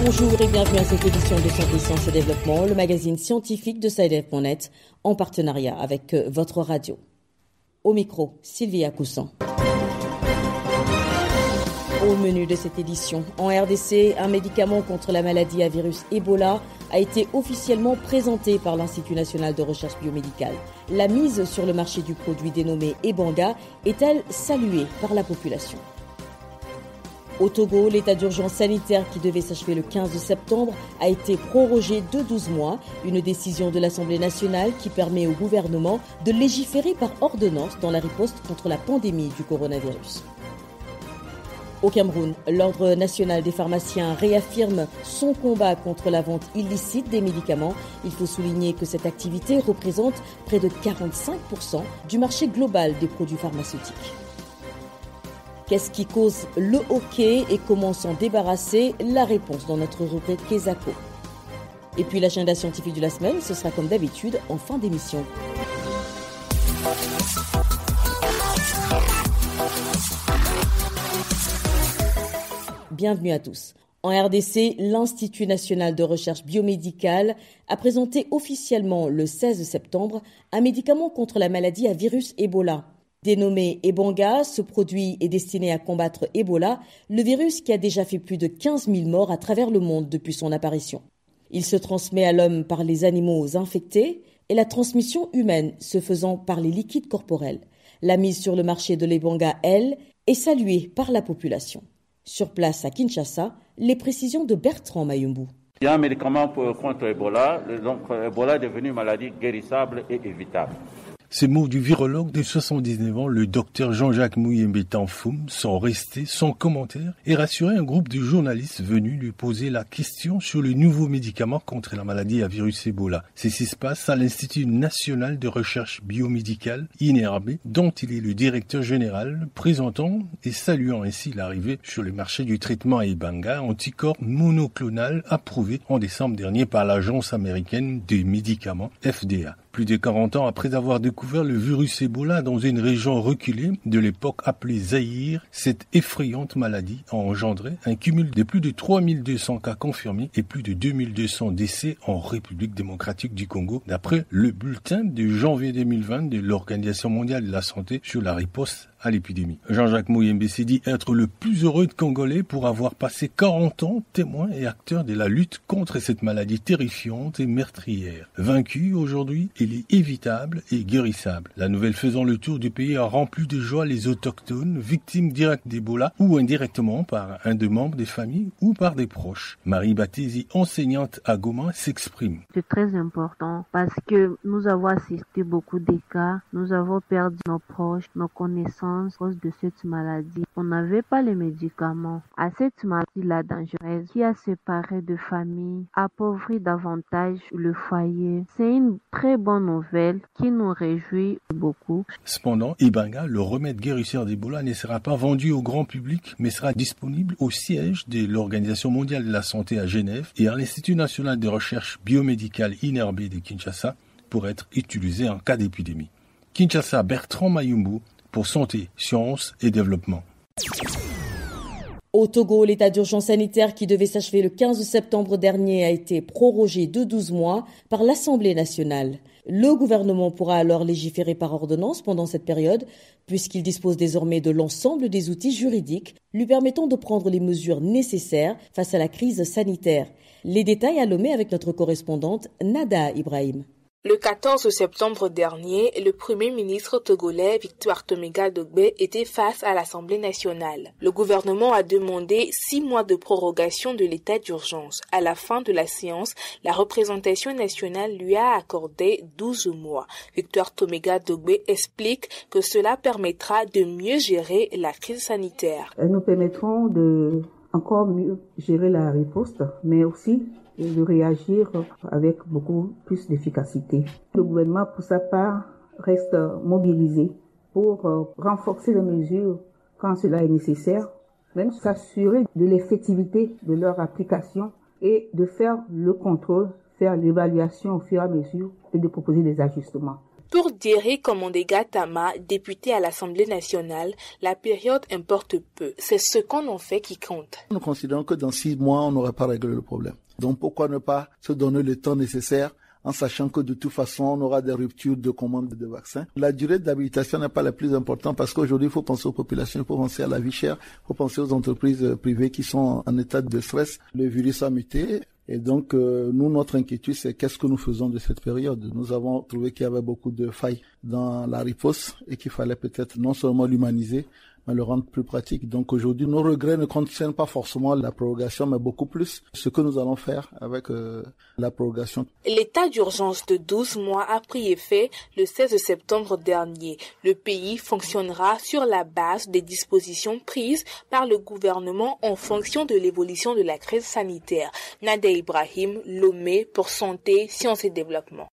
Bonjour et bienvenue à cette édition de Santé, Sciences et Développement, le magazine scientifique de SciDev.net, en partenariat avec votre radio. Au micro, Sylvia Coussan. Au menu de cette édition, en RDC, un médicament contre la maladie à virus Ebola a été officiellement présenté par l'Institut national de recherche biomédicale. La mise sur le marché du produit dénommé Ebanga est-elle saluée par la population ? Au Togo, l'état d'urgence sanitaire qui devait s'achever le 15 septembre a été prorogé de 12 mois, une décision de l'Assemblée nationale qui permet au gouvernement de légiférer par ordonnance dans la riposte contre la pandémie du coronavirus. Au Cameroun, l'Ordre national des pharmaciens réaffirme son combat contre la vente illicite des médicaments. Il faut souligner que cette activité représente près de 45% du marché global des produits pharmaceutiques. Qu'est-ce qui cause le hoquet et comment s'en débarrasser ? La réponse dans notre rubrique Kesako. Et puis l'agenda scientifique de la semaine, ce sera comme d'habitude en fin d'émission. Bienvenue à tous. En RDC, l'Institut national de recherche biomédicale a présenté officiellement le 16 septembre un médicament contre la maladie à virus Ebola. Dénommé Ebanga, ce produit est destiné à combattre Ebola, le virus qui a déjà fait plus de 15 000 morts à travers le monde depuis son apparition. Il se transmet à l'homme par les animaux infectés et la transmission humaine se faisant par les liquides corporels. La mise sur le marché de l'Ebanga, elle, est saluée par la population. Sur place à Kinshasa, les précisions de Bertrand Mayumbu. Il y a un médicament contre Ebola, donc Ebola est devenu une maladie guérissable et évitable. Ces mots du virologue de 79 ans, le docteur Jean-Jacques Muyembe Tanfoum, sont restés sans commentaire et rassurer un groupe de journalistes venus lui poser la question sur le nouveau médicament contre la maladie à virus Ebola. Ceci se passe à l'Institut national de recherche biomédicale, INRB, dont il est le directeur général, présentant et saluant ainsi l'arrivée sur le marché du traitement Ebanga, anticorps monoclonal approuvé en décembre dernier par l'Agence américaine des médicaments, FDA. Plus de 40 ans après avoir découvert le virus Ebola dans une région reculée de l'époque appelée Zaïre, cette effrayante maladie a engendré un cumul de plus de 3200 cas confirmés et plus de 2200 décès en République démocratique du Congo, d'après le bulletin de janvier 2020 de l'Organisation mondiale de la santé sur la riposte à l'épidémie. Jean-Jacques Muyembe s'est dit être le plus heureux de Congolais pour avoir passé 40 ans témoin et acteur de la lutte contre cette maladie terrifiante et meurtrière. Vaincu aujourd'hui, il est évitable et guérissable. La nouvelle faisant le tour du pays a rempli de joie les autochtones, victimes directes d'Ebola ou indirectement par un des membres des familles ou par des proches. Marie Batési, enseignante à Goma, s'exprime. C'est très important parce que nous avons assisté beaucoup de cas, nous avons perdu nos proches, nos connaissances à cause de cette maladie. On n'avait pas les médicaments. À cette maladie-là dangereuse qui a séparé de familles, appauvri davantage le foyer. C'est une très bonne nouvelle qui nous réjouit beaucoup. Cependant, Ebanga, le remède guérisseur d'Ebola, ne sera pas vendu au grand public, mais sera disponible au siège de l'Organisation mondiale de la santé à Genève et à l'Institut national de recherche biomédicale INRB de Kinshasa pour être utilisé en cas d'épidémie. Kinshasa, Bertrand Mayumbu, pour Santé, Sciences et Développement. Au Togo, l'état d'urgence sanitaire qui devait s'achever le 15 septembre dernier a été prorogé de 12 mois par l'Assemblée nationale. Le gouvernement pourra alors légiférer par ordonnance pendant cette période, puisqu'il dispose désormais de l'ensemble des outils juridiques lui permettant de prendre les mesures nécessaires face à la crise sanitaire. Les détails à Lomé avec notre correspondante Nada Ibrahim. Le 14 septembre dernier, le Premier ministre togolais Victoire Toméga Dogbe était face à l'Assemblée nationale. Le gouvernement a demandé 6 mois de prorogation de l'état d'urgence. À la fin de la séance, la représentation nationale lui a accordé 12 mois. Victoire Toméga Dogbe explique que cela permettra de mieux gérer la crise sanitaire. Nous permettront de encore mieux gérer la riposte, mais aussi de réagir avec beaucoup plus d'efficacité. Le gouvernement, pour sa part, reste mobilisé pour renforcer les mesures quand cela est nécessaire, même s'assurer de l'effectivité de leur application et de faire le contrôle, faire l'évaluation au fur et à mesure et de proposer des ajustements. Pour Diéré Commandé Gatama, député à l'Assemblée nationale, la période importe peu. C'est ce qu'on en fait qui compte. Nous considérons que dans 6 mois, on n'aurait pas réglé le problème. Donc pourquoi ne pas se donner le temps nécessaire en sachant que de toute façon, on aura des ruptures de commande de vaccins. La durée d'habilitation n'est pas la plus importante parce qu'aujourd'hui, il faut penser aux populations, il faut penser à la vie chère, il faut penser aux entreprises privées qui sont en état de stress. Le virus a muté. Et donc, nous, notre inquiétude, c'est qu'est-ce que nous faisons de cette période. Nous avons trouvé qu'il y avait beaucoup de failles dans la riposte et qu'il fallait peut-être non seulement l'humaniser, mais le rendre plus pratique. Donc aujourd'hui, nos regrets ne concernent pas forcément la prorogation, mais beaucoup plus ce que nous allons faire avec la prorogation. L'état d'urgence de 12 mois a pris effet le 16 septembre dernier. Le pays fonctionnera sur la base des dispositions prises par le gouvernement en fonction de l'évolution de la crise sanitaire. Nadia Ibrahim, Lomé pour Santé, Sciences et Développement.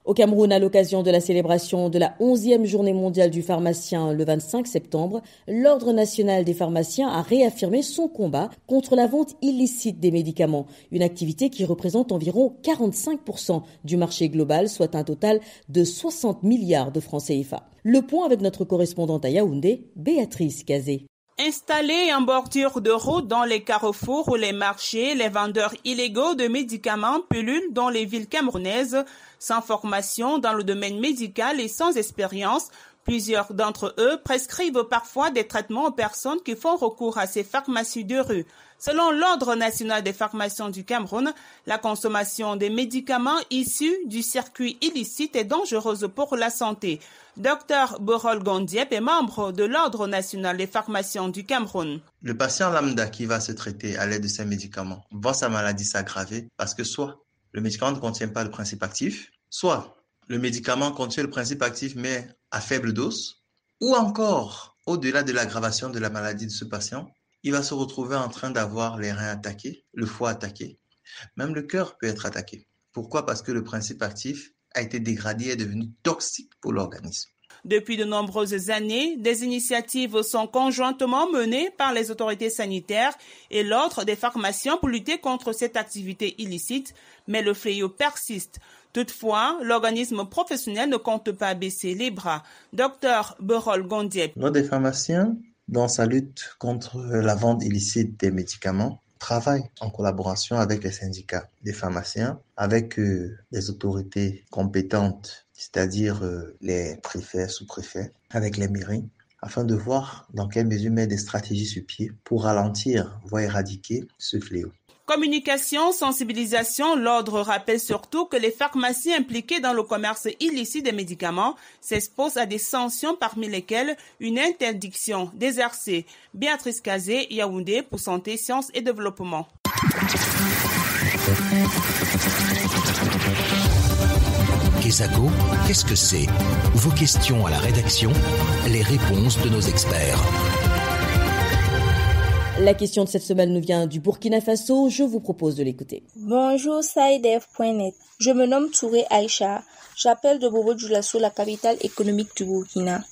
Au Cameroun, à l'occasion de la célébration de la 11e journée mondiale du pharmacien le 25 septembre, l'Ordre national des pharmaciens a réaffirmé son combat contre la vente illicite des médicaments, une activité qui représente environ 45% du marché global, soit un total de 60 milliards de francs CFA. Le point avec notre correspondante à Yaoundé, Béatrice Kazé. Installés en bordure de route dans les carrefours ou les marchés, les vendeurs illégaux de médicaments pullulent dans les villes camerounaises. Sans formation dans le domaine médical et sans expérience, plusieurs d'entre eux prescrivent parfois des traitements aux personnes qui font recours à ces pharmacies de rue. Selon l'Ordre national des pharmaciens du Cameroun, la consommation des médicaments issus du circuit illicite est dangereuse pour la santé. Dr Borol Gondiep est membre de l'Ordre national des pharmaciens du Cameroun. Le patient lambda qui va se traiter à l'aide de ces médicaments voit sa maladie s'aggraver parce que soit le médicament ne contient pas le principe actif, soit le médicament contient le principe actif mais à faible dose, ou encore, au-delà de l'aggravation de la maladie de ce patient, il va se retrouver en train d'avoir les reins attaqués, le foie attaqué, même le cœur peut être attaqué. Pourquoi? Parce que le principe actif a été dégradé et est devenu toxique pour l'organisme. Depuis de nombreuses années, des initiatives sont conjointement menées par les autorités sanitaires et l'Ordre des pharmaciens pour lutter contre cette activité illicite, mais le fléau persiste. Toutefois, l'organisme professionnel ne compte pas baisser les bras. Dr Borol Gondiep. L'Ordre des pharmaciens, dans sa lutte contre la vente illicite des médicaments, travaille en collaboration avec les syndicats des pharmaciens, avec les autorités compétentes, c'est-à-dire les préfets, sous-préfets, avec les mairies, afin de voir dans quelle mesure mettre des stratégies sur pied pour ralentir, voire éradiquer ce fléau. Communication, sensibilisation, l'Ordre rappelle surtout que les pharmaciens impliqués dans le commerce illicite des médicaments s'exposent à des sanctions parmi lesquelles une interdiction d'exercer. Béatrice Kazé, Yaoundé pour Santé, Sciences et Développement. Kesako, qu'est-ce que c'est? Vos questions à la rédaction, les réponses de nos experts. La question de cette semaine nous vient du Burkina Faso. Je vous propose de l'écouter. Bonjour, SciDev.net. Je me nomme Touré Aïcha. J'appelle de Bobo-Dioulasso, la capitale économique du Burkina.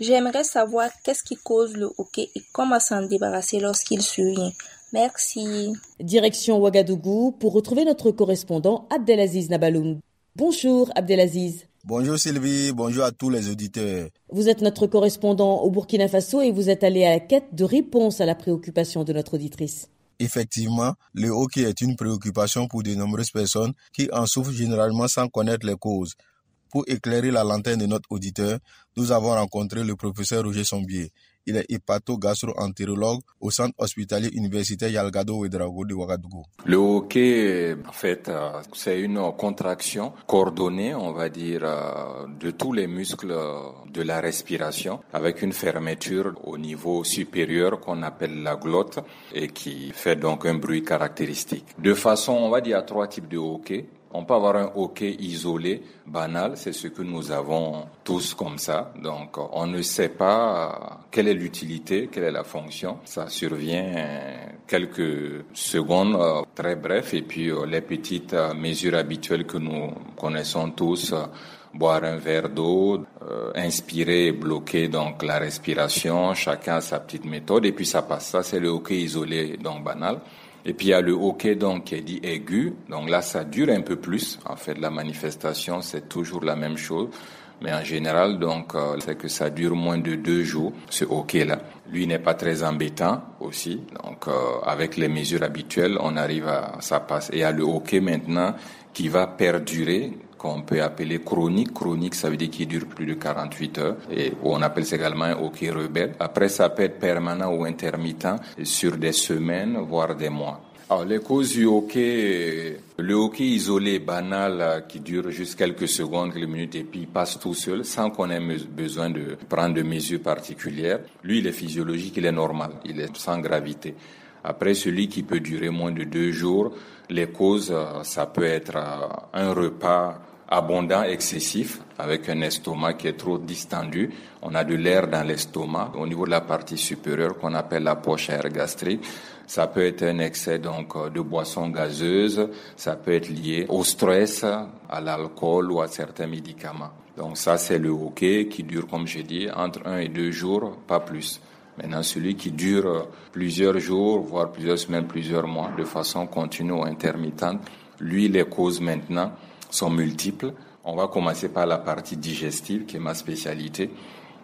J'aimerais savoir qu'est-ce qui cause le hoquet et comment s'en débarrasser lorsqu'il survient. Merci. Direction Ouagadougou pour retrouver notre correspondant Abdelaziz Nabaloum. Bonjour Abdelaziz. Bonjour Sylvie, bonjour à tous les auditeurs. Vous êtes notre correspondant au Burkina Faso et vous êtes allé à la quête de réponses à la préoccupation de notre auditrice. Effectivement, le hoquet est une préoccupation pour de nombreuses personnes qui en souffrent généralement sans connaître les causes. Pour éclairer la lanterne de notre auditeur, nous avons rencontré le professeur Roger Sombier. Il est hépato-gastro-entérologue au centre hospitalier universitaire Yalgado Ouedraogo de Ouagadougou. Le hoquet, en fait, c'est une contraction coordonnée, on va dire, de tous les muscles de la respiration, avec une fermeture au niveau supérieur qu'on appelle la glotte et qui fait donc un bruit caractéristique. De façon, on va dire, il y a 3 types de hoquet. On peut avoir un hoquet isolé, banal, c'est ce que nous avons tous comme ça. Donc, on ne sait pas quelle est l'utilité, quelle est la fonction. Ça survient quelques secondes, très bref, et puis les petites mesures habituelles que nous connaissons tous, boire un verre d'eau, inspirer et bloquer donc la respiration, chacun a sa petite méthode, et puis ça passe. Ça, c'est le hoquet isolé, donc banal. Et puis il y a le hoquet donc qui est dit aigu. Donc là, ça dure un peu plus. En fait, la manifestation, c'est toujours la même chose. Mais en général, donc, c'est que ça dure moins de 2 jours, ce hoquet-là. Lui n'est pas très embêtant aussi. Donc, avec les mesures habituelles, on arrive ça passe. Et il y a le hoquet maintenant qui va perdurer, qu'on peut appeler chronique. Chronique, ça veut dire qu'il dure plus de 48 heures. Et on appelle ça également un hoquet rebelle. Après, ça peut être permanent ou intermittent sur des semaines, voire des mois. Alors, les causes du hoquet, le hoquet isolé, banal, qui dure juste quelques secondes, quelques minutes, et puis il passe tout seul, sans qu'on ait besoin de prendre de mesures particulières. Lui, il est physiologique, il est normal, il est sans gravité. Après, celui qui peut durer moins de 2 jours, les causes, ça peut être un repas abondant, excessif, avec un estomac qui est trop distendu. On a de l'air dans l'estomac, au niveau de la partie supérieure, qu'on appelle la poche à air gastrique. Ça peut être un excès donc de boissons gazeuses, ça peut être lié au stress, à l'alcool ou à certains médicaments. Donc ça, c'est le hoquet qui dure, comme j'ai dit, entre 1 et 2 jours, pas plus. Maintenant, celui qui dure plusieurs jours, voire plusieurs semaines, plusieurs mois, de façon continue ou intermittente, lui, les causes maintenant sont multiples. On va commencer par la partie digestive, qui est ma spécialité.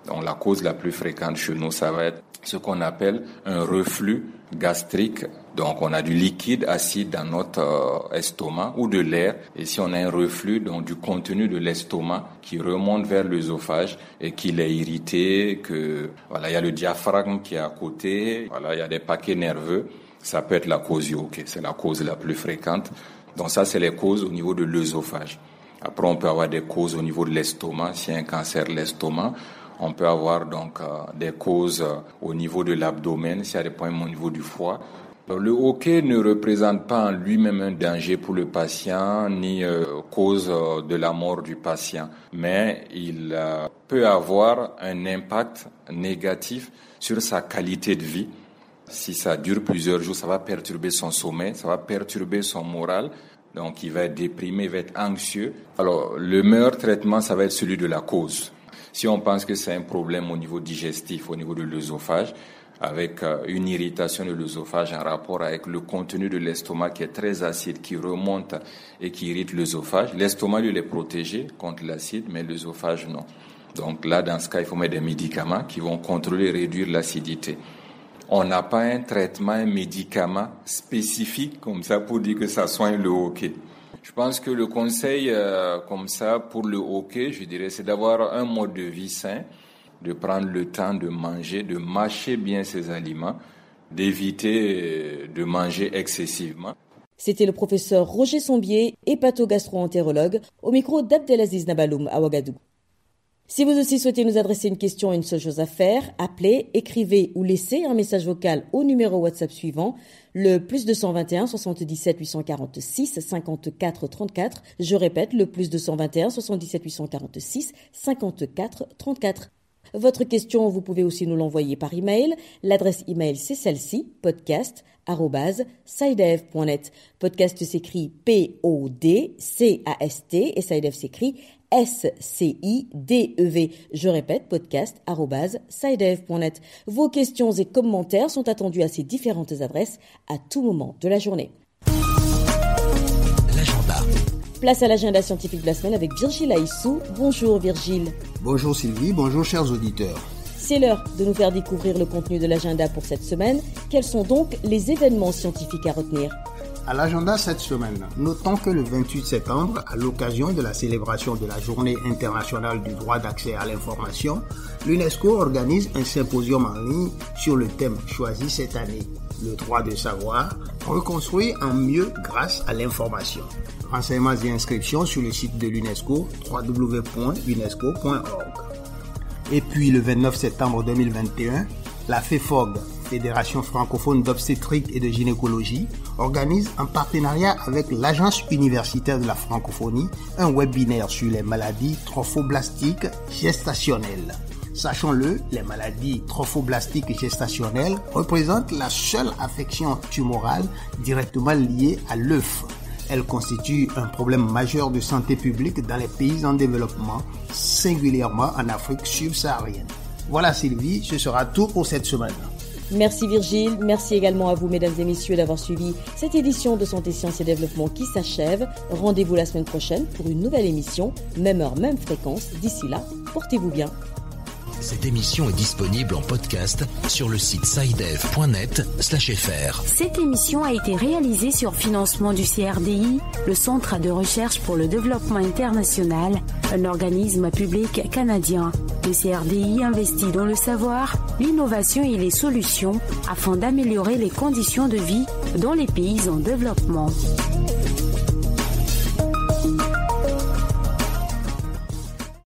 Donc la cause la plus fréquente chez nous, ça va être ce qu'on appelle un reflux gastrique. Donc on a du liquide acide dans notre estomac ou de l'air. Et si on a un reflux donc du contenu de l'estomac qui remonte vers l'œsophage et qu'il est irrité, que voilà, il y a le diaphragme qui est à côté, voilà, il y a des paquets nerveux, ça peut être la cause du hoquet. C'est la cause la plus fréquente. Donc ça, c'est les causes au niveau de l'œsophage. Après, on peut avoir des causes au niveau de l'estomac, s'il y a un cancer de l'estomac. On peut avoir donc des causes au niveau de l'abdomen, s'il y a des problèmes au niveau du foie. Le hoquet ne représente pas en lui-même un danger pour le patient, ni cause de la mort du patient. Mais il peut avoir un impact négatif sur sa qualité de vie. Si ça dure plusieurs jours, ça va perturber son sommeil, ça va perturber son moral. Donc il va être déprimé, il va être anxieux. Alors le meilleur traitement, ça va être celui de la cause. Si on pense que c'est un problème au niveau digestif, au niveau de l'œsophage, avec une irritation de l'œsophage en rapport avec le contenu de l'estomac qui est très acide, qui remonte et qui irrite l'œsophage, l'estomac lui est protégé contre l'acide, mais l'œsophage non. Donc là, dans ce cas, il faut mettre des médicaments qui vont contrôler et réduire l'acidité. On n'a pas un traitement, un médicament spécifique comme ça pour dire que ça soigne le hoquet. Je pense que le conseil comme ça pour le hoquet, je dirais, c'est d'avoir un mode de vie sain, de prendre le temps de manger, de mâcher bien ses aliments, d'éviter de manger excessivement. C'était le professeur Roger Sombier, hépato-gastro-entérologue, au micro d'Abdelaziz Nabaloum à Ouagadougou. Si vous aussi souhaitez nous adresser une question et une seule chose à faire, appelez, écrivez ou laissez un message vocal au numéro WhatsApp suivant, le +221 77 846 54 34. Je répète, le +221 77 846 54 34. Votre question, vous pouvez aussi nous l'envoyer par email. L'adresse email, c'est celle-ci, podcast@sidev.net. Podcast s'écrit P-O-D-C-A-S-T et Sidev s'écrit S-C-I-D-E-V. Je répète, podcast@sidev.net. Vos questions et commentaires sont attendus à ces différentes adresses à tout moment de la journée. L'agenda. Place à l'agenda scientifique de la semaine avec Virgile Aissou. Bonjour Virgile. Bonjour Sylvie, bonjour chers auditeurs. C'est l'heure de nous faire découvrir le contenu de l'agenda pour cette semaine. Quels sont donc les événements scientifiques à retenir ? À l'agenda cette semaine, notons que le 28 septembre, à l'occasion de la célébration de la Journée internationale du droit d'accès à l'information, l'UNESCO organise un symposium en ligne sur le thème choisi cette année, le droit de savoir, reconstruit en mieux grâce à l'information. Renseignements et inscriptions sur le site de l'UNESCO, www.unesco.org. Et puis le 29 septembre 2021, la FEFOG, Fédération francophone d'obstétrique et de gynécologie, organise en partenariat avec l'Agence universitaire de la francophonie un webinaire sur les maladies trophoblastiques gestationnelles. Sachons-le, les maladies trophoblastiques gestationnelles représentent la seule affection tumorale directement liée à l'œuf. Elle constitue un problème majeur de santé publique dans les pays en développement, singulièrement en Afrique subsaharienne. Voilà Sylvie, ce sera tout pour cette semaine. Merci Virgile, merci également à vous mesdames et messieurs d'avoir suivi cette édition de Santé, Sciences et Développement qui s'achève. Rendez-vous la semaine prochaine pour une nouvelle émission, même heure, même fréquence. D'ici là, portez-vous bien. Cette émission est disponible en podcast sur le site scidev.net/fr. Cette émission a été réalisée sur financement du CRDI, le Centre de recherche pour le développement international, un organisme public canadien. Le CRDI investit dans le savoir, l'innovation et les solutions afin d'améliorer les conditions de vie dans les pays en développement.